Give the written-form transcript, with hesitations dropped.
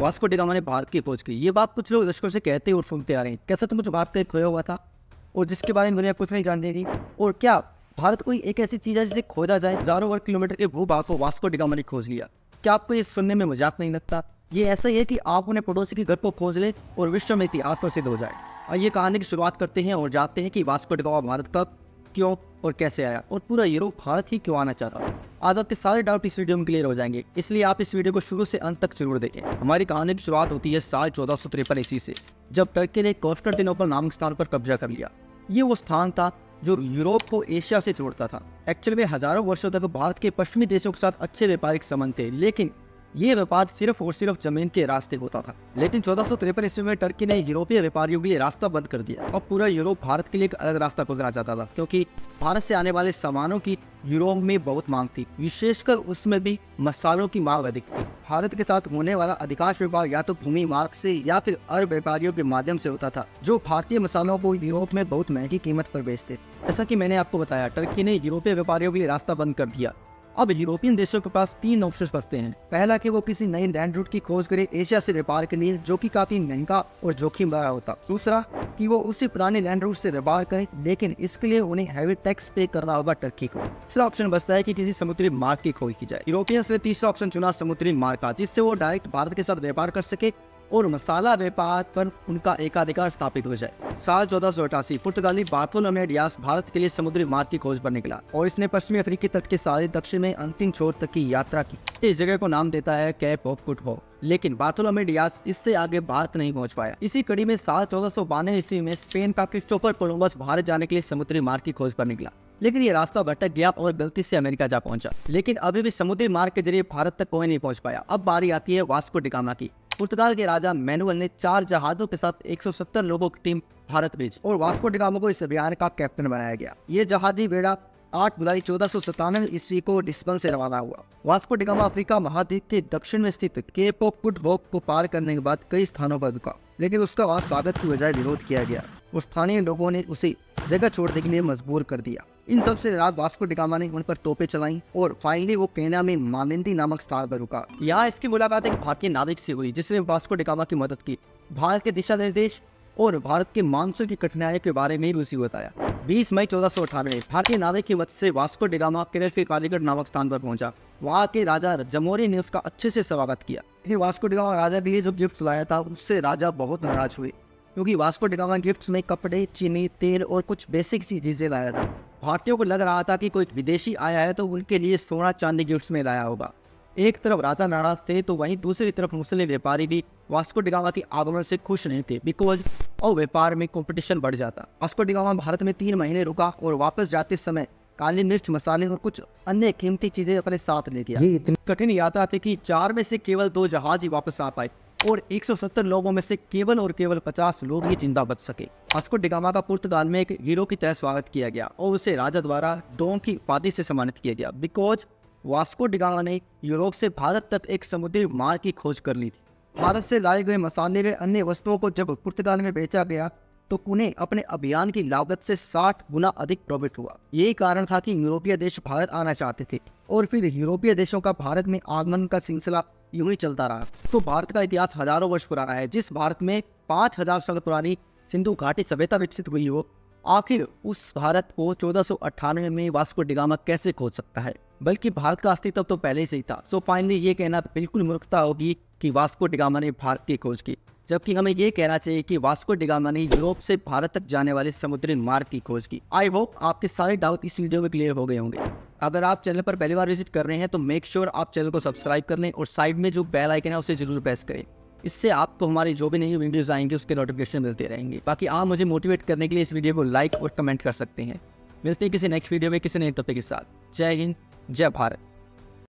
Vasco D gamma ने भारत की खोज की। ये बात कुछ लोग दशकों से कहते और सुनते आ रहे हैं। कैसा तुम भारत का खोया हुआ था और जिसके बारे में दुनिया कुछ नहीं जानती थी? और क्या भारत कोई एक ऐसी चीज़ है जिसे खोजा जाए? हजारों वर्ग किलोमीटर के भूभाग को वास्को डी गामा ने खोज लिया। क्या आपको ये सुनने में मजाक नहीं लगता? ये ऐसा ही है कि आप अपने पड़ोसी के घर को खोज ले और विश्व में इतिहास प्रसिद्ध हो जाए। आइए कहानी की शुरुआत करते हैं और जानते हैं कि वास्को डी गामा भारत कब, क्यों और कैसे आया और पूरा यूरोप भारत ही क्यों आना चाहता। आज आपके सारे डाउट इस वीडियो में क्लियर हो जाएंगे, इसलिए आप इस वीडियो को शुरू से अंत तक जरूर देखें। हमारी कहानी की शुरुआत होती है साल 1453 ईस्वी से, जब टर्की ने कॉन्स्टेंटिनोपल नामक स्थान पर कब्जा कर लिया। ये वो स्थान था जो यूरोप को एशिया से जोड़ता था। एक्चुअली में हजारों वर्षों तक भारत के पश्चिमी देशों के साथ अच्छे व्यापारिक संबंध थे, लेकिन ये व्यापार सिर्फ और सिर्फ जमीन के रास्ते होता था। लेकिन 1453 ईस्वी में टर्की ने यूरोपीय व्यापारियों के लिए रास्ता बंद कर दिया और पूरा यूरोप भारत के लिए एक अलग रास्ता खोजना चाहता था, क्योंकि भारत से आने वाले सामानों की यूरोप में बहुत मांग थी, विशेषकर उसमें भी मसालों की मांग अधिक थी। भारत के साथ होने वाला अधिकांश व्यापार या तो भूमि मार्ग से या फिर अरब व्यापारियों के माध्यम से होता था, जो भारतीय मसालों को यूरोप में बहुत महंगी कीमत पर बेचते। जैसा कि मैंने आपको बताया, टर्की ने यूरोपीय व्यापारियों के लिए रास्ता बंद कर दिया। अब यूरोपियन देशों के पास तीन ऑप्शन बचते हैं। पहला कि वो किसी नई लैंड रूट की खोज करे एशिया से व्यापार के लिए, जो कि काफी महंगा और जोखिम भरा होता। दूसरा कि वो उसी पुराने लैंड रूट से व्यापार करें, लेकिन इसके लिए उन्हें हैवी टैक्स पे करना होगा टर्की को। तीसरा ऑप्शन बचता है कि किसी समुद्री मार्ग की खोज की जाए। यूरोपियंस ने तीसरा ऑप्शन चुना, समुद्री मार्ग का, जिससे वो डायरेक्ट भारत के साथ व्यापार कर सके और मसाला व्यापार पर उनका एकाधिकार स्थापित हो जाए। साल 1488 पुर्तगाली बार्थोलोमे डियास भारत के लिए समुद्री मार्ग की खोज पर निकला और इसने पश्चिमी अफ्रीकी तट के सारे दक्षिण में अंतिम छोर तक की यात्रा की। इस जगह को नाम देता है कैप ऑफ गुड होप, लेकिन बार्थोलोमे डियास इससे आगे भारत नहीं पहुंच पाया। इसी कड़ी में साल 1492 ईस्वी में स्पेन का क्रिस्टोफर कोलंबस भारत जाने के लिए समुद्री मार्ग की खोज पर निकला, लेकिन ये रास्ता भटक गया और गलती से अमेरिका जा पहुंचा। लेकिन अभी भी समुद्री मार्ग के जरिए भारत तक कोई नहीं पहुंच पाया। अब बारी आती है वास्को डी गामा की। पुर्तगाल के राजा मैनुअल ने 4 जहाजों के साथ 170 लोगों की टीम भारत भेजी और वास्को डी गामा को इस अभियान का कैप्टन बनाया गया। ये जहाजी बेड़ा 8 जुलाई 1497 ईस्वी को लिस्बन से रवाना हुआ। वास्को डी गामा अफ्रीका महाद्वीप के दक्षिण में स्थित केप ऑफ गुड होप को पार करने के बाद कई स्थानों पर रुका, लेकिन उसका वहां स्वागत की बजाय विरोध किया गया। उस स्थानीय लोगों ने उसे जगह छोड़ने के लिए मजबूर कर दिया। इन सबसे रात वास्को डी गामा ने उन पर तोपें चलाई और फाइनली वो केन्या में मालिंदी नामक स्थान पर रुका। यहाँ इसकी मुलाकात एक भारतीय नाविक से हुई, जिसने वास्को डी गामा की मदद की, भारत के दिशा निर्देश और भारत के मानसून की कठिनाइयों के बारे में भी उसी बताया। 20 मई 1498 भारतीय नाविक की मदद से वास्को डी गामा केरल के कालीगढ़ नामक स्थान पर पहुंचा। वहाँ के राजा जमोरी ने उसका अच्छे से स्वागत किया, लेकिन वास्को डी गामा राजा के लिए जो गिफ्ट लाया था उससे राजा बहुत नाराज हुए, क्योंकि वास्को डी गामा गिफ्ट्स में कपड़े, चीनी, तेल और कुछ बेसिक सी चीजें लाया था। भारतीयों को लग रहा था कि कोई विदेशी आया है तो उनके लिए सोना चांदी गिफ्ट्स में लाया होगा। एक तरफ राजा नाराज थे तो वहीं दूसरी तरफ मुस्लिम व्यापारी भी वास्को डी गामा के आगमन से खुश नहीं थे, बिकॉज और व्यापार में कंपटीशन बढ़ जाता। वास्को डी गामा भारत में 3 महीने रुका और वापस जाते समय काली मिर्च, मसाले और कुछ अन्य कीमती चीजें अपने साथ ले गया। ये इतनी कठिन यात्रा थी कि 4 में से केवल 2 जहाज ही वापस आ पाए और 170 लोगों में से केवल और केवल 50 लोग ही जिंदा बच सके। वास्को डी गामा का पुर्तगाल में एक हीरो की तरह स्वागत किया गया और उसे राजा द्वारा डोम की उपाधि से सम्मानित किया गया, बिकॉज वास्को डी गामा ने यूरोप से भारत तक एक समुद्री मार्ग की खोज कर ली थी। भारत से लाए गए मसाले व अन्य वस्तुओं को जब पुर्तगाल में बेचा गया तो उन्हें अपने अभियान की लागत से 60 गुना अधिक प्रॉफिट हुआ। यही कारण था कि यूरोपीय देश भारत आना चाहते थे और फिर यूरोपीय देशों का भारत में आगमन का सिलसिला यूं ही चलता रहा। तो भारत का इतिहास हजारों वर्ष पुराना है। जिस भारत में 5000 साल पुरानी सिंधु घाटी सभ्यता विकसित हुई हो, आखिर उस भारत को 1498 में वास्को डी गामा कैसे खोज सकता है? बल्कि भारत का अस्तित्व तो पहले से ही था। सो फाइनली ये कहना बिल्कुल मूर्खता होगी कि वास्को डी गामा ने भारत की खोज की, जबकि हमें ये कहना चाहिए कि वास्को डी गामा ने यूरोप से भारत तक जाने वाले समुद्री मार्ग की खोज की। आई होप आपके सारे डाउट इस वीडियो में क्लियर हो गए होंगे। अगर आप चैनल पर पहली बार विजिट कर रहे हैं तो मेक श्योर आप चैनल को सब्सक्राइब कर लें और साइड में जो बेल आइकन है उसे जरूर प्रेस करें। इससे आपको हमारी जो भी नई वीडियोस आएंगे उसके नोटिफिकेशन मिलते रहेंगे। बाकी आप मुझे मोटिवेट करने के लिए इस वीडियो को लाइक और कमेंट कर सकते हैं। मिलते हैं किसी नेक्स्ट वीडियो में किसी नए टॉपिक के साथ। जय हिंद, जय भारत।